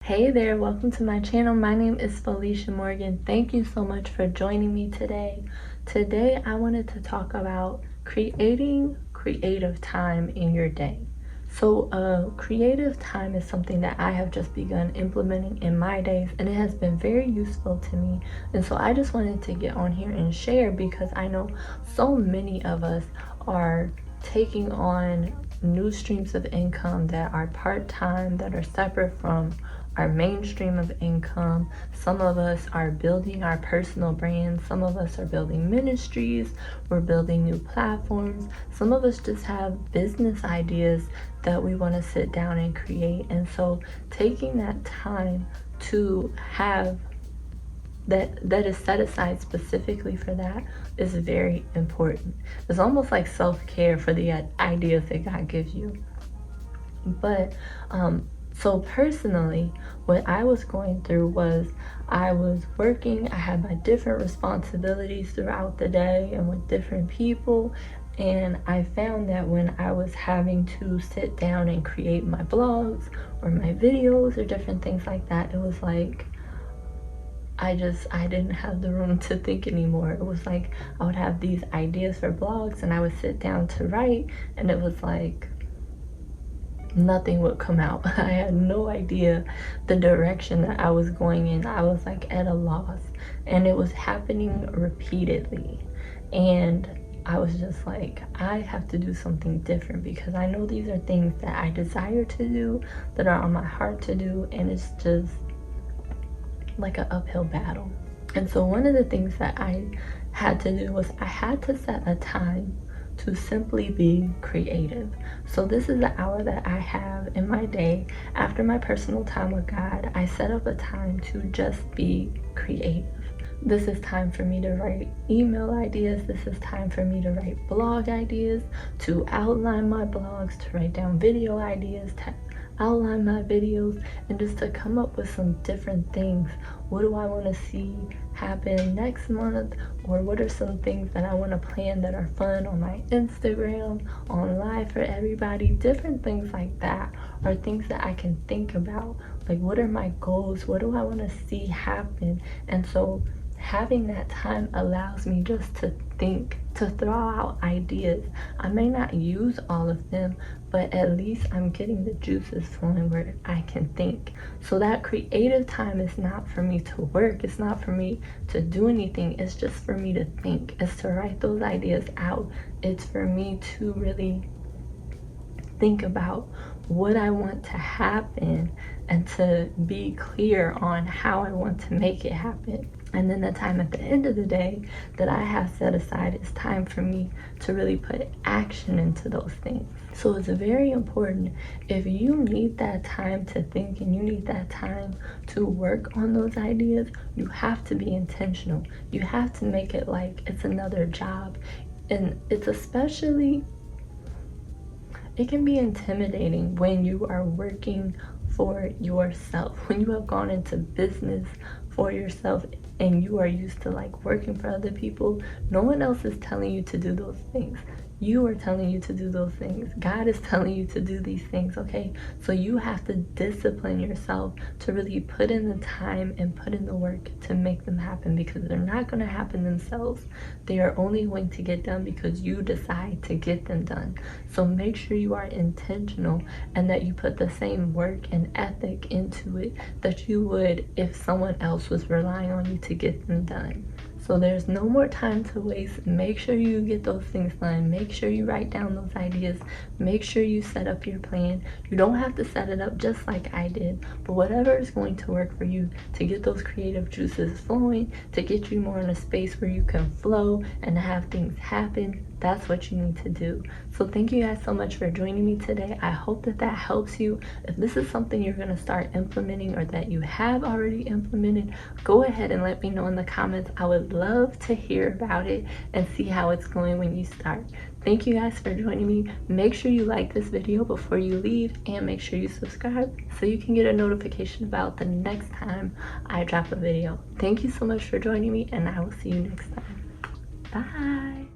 Hey there, welcome to my channel. My name is Felicia Morgan. Thank you so much for joining me today. Today I wanted to talk about creating creative time in your day. So creative time is something that I have just begun implementing in my days, and it has been very useful to me. And so I just wanted to get on here and share, because I know so many of us are taking on new streams of income that are part-time, that are separate from our mainstream of income. Some of us are building our personal brands. Some of us are building ministries. We're building new platforms. Some of us just have business ideas that we want to sit down and create. And so taking that time to have that is set aside specifically for that is very important. It's almost like self-care for the ideas that God gives you. But so personally, what I was going through was I was working, I had my different responsibilities throughout the day and with different people. And I found that when I was having to sit down and create my blogs or my videos or different things like that, it was like I didn't have the room to think anymore. It was like I would have these ideas for blogs and I would sit down to write, and it was like nothing would come out. I had no idea the direction that I was going in. I was like at a loss, and it was happening repeatedly. And I was just like, I have to do something different, because I know these are things that I desire to do, that are on my heart to do, and it's just like an uphill battle. And so one of the things that I had to do was I had to set a time to simply be creative. So this is the hour that I have in my day after my personal time with God. I set up a time to just be creative. This is time for me to write email ideas. This is time for me to write blog ideas, to outline my blogs, to write down video ideas, to outline my videos, and just to come up with some different things. What do I want to see happen next month? Or what are some things that I want to plan that are fun on my Instagram, on live for everybody? Different things like that are things that I can think about. Like, what are my goals? What do I want to see happen? And so having that time allows me just to think, to throw out ideas. I may not use all of them, but at least I'm getting the juices flowing where I can think. So that creative time is not for me to work. It's not for me to do anything. It's just for me to think. It's to write those ideas out. It's for me to really think about what I want to happen and to be clear on how I want to make it happen. And then the time at the end of the day that I have set aside is time for me to really put action into those things. So it's very important, if you need that time to think and you need that time to work on those ideas, you have to be intentional. You have to make it like it's another job. And it's especially, it can be intimidating when you are working for yourself, when you have gone into business for yourself and you are used to like working for other people. No one else is telling you to do those things. You are telling you to do those things. God is telling you to do these things, okay? So you have to discipline yourself to really put in the time and put in the work to make them happen, because they're not going to happen themselves. They are only going to get done because you decide to get them done. So make sure you are intentional and that you put the same work and ethic into it that you would if someone else was relying on you to get them done. So there's no more time to waste. Make sure you get those things done. Make sure you write down those ideas. Make sure you set up your plan. You don't have to set it up just like I did, but whatever is going to work for you to get those creative juices flowing, to get you more in a space where you can flow and have things happen, that's what you need to do. So thank you guys so much for joining me today. I hope that that helps you. If this is something you're going to start implementing or that you have already implemented, go ahead and let me know in the comments. I would love to hear about it and see how it's going when you start. Thank you guys for joining me. Make sure you like this video before you leave, and make sure you subscribe so you can get a notification about the next time I drop a video. Thank you so much for joining me, and I will see you next time. Bye.